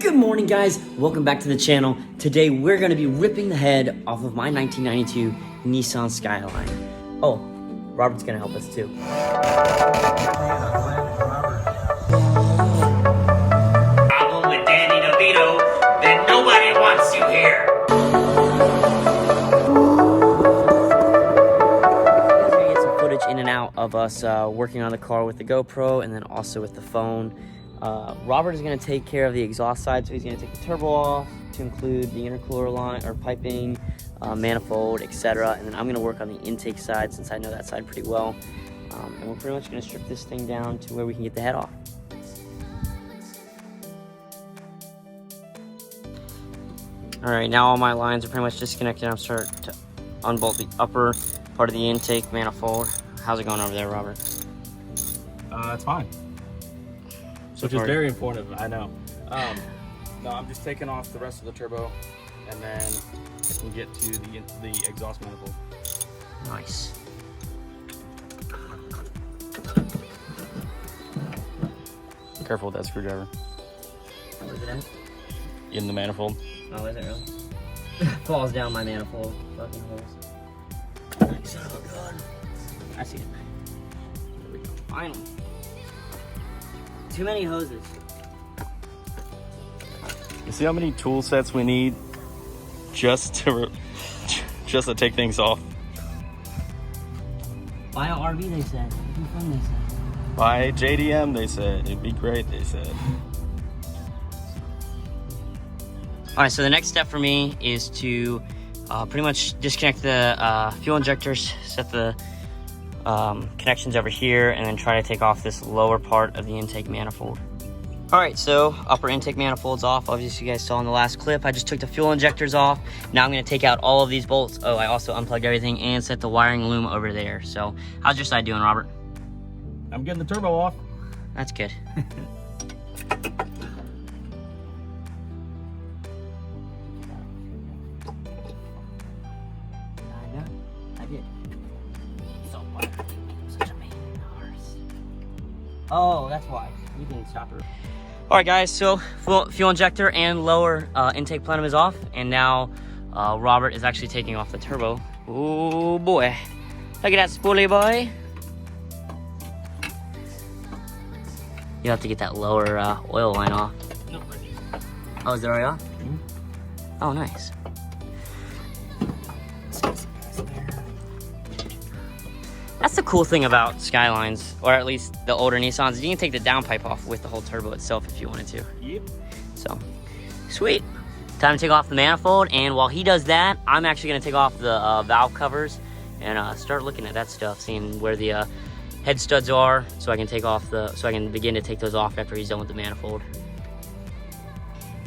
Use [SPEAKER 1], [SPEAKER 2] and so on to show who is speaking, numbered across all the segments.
[SPEAKER 1] Good morning, guys. Welcome back to the channel. Today we're going to be ripping the head off of my 1992 Nissan Skyline. Oh, Robert's going to help us too.
[SPEAKER 2] Problem with Danny DeVito, then nobody wants you here.
[SPEAKER 1] Get some footage in and out of us working on the car with the GoPro and then also with the phone. Robert is going to take care of the exhaust side, so he's going to take the turbo off to include the intercooler line or piping, manifold, etc. And then I'm going to work on the intake side since I know that side pretty well. And we're pretty much going to strip this thing down to where we can get the head off. Alright, now all my lines are pretty much disconnected. I'm starting to unbolt the upper part of the intake manifold. How's it going over there, Robert?
[SPEAKER 3] It's fine. Which is very informative, I know. No, I'm just taking off the rest of the turbo, and then I can get to the exhaust manifold.
[SPEAKER 1] Nice.
[SPEAKER 3] Careful with that screwdriver.
[SPEAKER 1] Where's it at?
[SPEAKER 3] In the manifold.
[SPEAKER 1] Oh, is it really? Falls down my manifold. Fucking holes. Son of a gun. I see it. There we go. Finally. Too many hoses.
[SPEAKER 3] You see how many tool sets we need just to take things off?
[SPEAKER 1] Buy an RV, they said. It'd be fun, they said.
[SPEAKER 3] By JDM, they said. It'd be great, they said.
[SPEAKER 1] Alright, so the next step for me is to pretty much disconnect the fuel injectors, set the connections over here, and then try to take off this lower part of the intake manifold. Alright, so upper intake manifold's off. Obviously, you guys saw in the last clip. I just took the fuel injectors off. Now I'm going to take out all of these bolts. Oh, I also unplugged everything and set the wiring loom over there. So, how's your side doing, Robert?
[SPEAKER 3] I'm getting the turbo off.
[SPEAKER 1] That's good. I did. Such a pain in the arse. Oh, that's why. You can stop her. Alright guys, so fuel injector and lower intake plenum is off, and now Robert is actually taking off the turbo. Oh boy. Look at that spoolie boy. You have to get that lower oil line off. Oh, is that already off? Mm-hmm. Oh, nice. That's the cool thing about Skylines, or at least the older Nissans. You can take the downpipe off with the whole turbo itself if you wanted to.
[SPEAKER 3] Yep.
[SPEAKER 1] So, sweet. Time to take off the manifold, and while he does that, I'm actually going to take off the valve covers and start looking at that stuff, seeing where the head studs are, so I can begin to take those off after he's done with the manifold.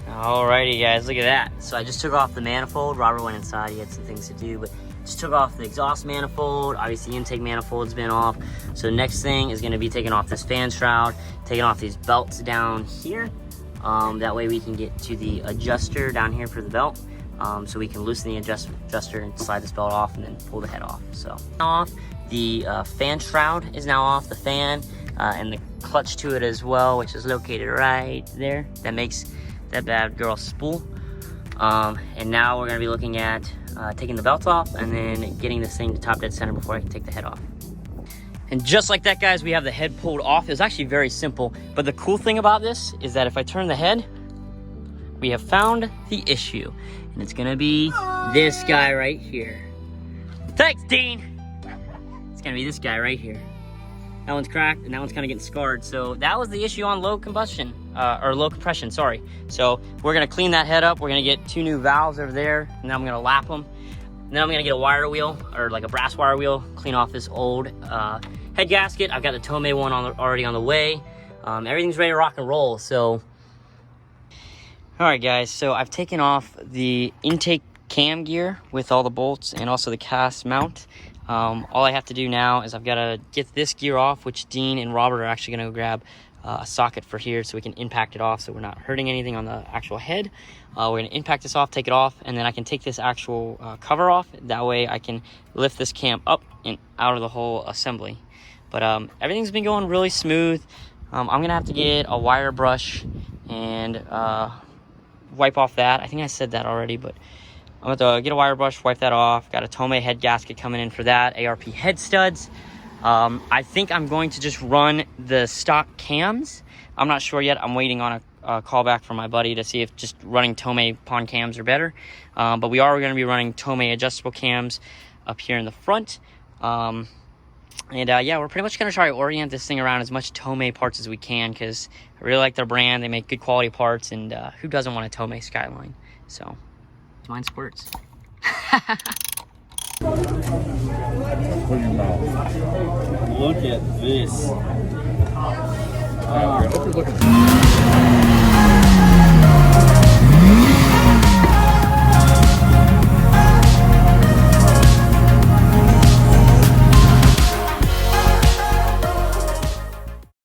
[SPEAKER 1] Alrighty guys, look at that. So I just took off the manifold. Robert went inside, he had some things to do, but just took off the exhaust manifold. Obviously the intake manifold's been off. So the next thing is gonna be taking off this fan shroud, taking off these belts down here. That way we can get to the adjuster down here for the belt. So we can loosen the adjuster and slide this belt off and then pull the head off. So off, the fan shroud is now off, the fan, and the clutch to it as well, which is located right there. That makes that bad girl spool. And now we're gonna be looking at taking the belt off and then getting this thing to top dead center before I can take the head off. And just like that, guys, we have the head pulled off. It was actually very simple, but the cool thing about this is that if I turn the head, we have found the issue, and it's gonna be this guy right here. Thanks, Dean. It's gonna be this guy right here. That one's cracked and that one's kind of getting scarred. So that was the issue on low compression, sorry. So we're gonna clean that head up. We're gonna get 2 new valves over there, and then I'm gonna lap them. And then I'm gonna get a wire wheel, or like a brass wire wheel, clean off this old head gasket. I've got the Tomei one already on the way. Everything's ready to rock and roll, so. All right, guys, so I've taken off the intake cam gear with all the bolts and also the cast mount. All I have to do now is I've got to get this gear off, which Dean and Robert are actually going to grab a socket for here so we can impact it off so we're not hurting anything on the actual head. We're going to impact this off, take it off, and then I can take this actual cover off. That way I can lift this cam up and out of the whole assembly. But everything's been going really smooth. I'm going to have to get a wire brush and wipe off that. I think I said that already, but I'm about to get a wire brush, wipe that off. Got a Tomei head gasket coming in for that. ARP head studs. I think I'm going to just run the stock cams. I'm not sure yet. I'm waiting on a call back from my buddy to see if just running Tomei pond cams are better. But we are going to be running Tomei adjustable cams up here in the front. Yeah, we're pretty much going to try to orient this thing around as much Tomei parts as we can, because I really like their brand. They make good quality parts, and who doesn't want a Tomei Skyline? So, mine squirts.
[SPEAKER 3] Put your mouth. Look at this. Hope you're looking.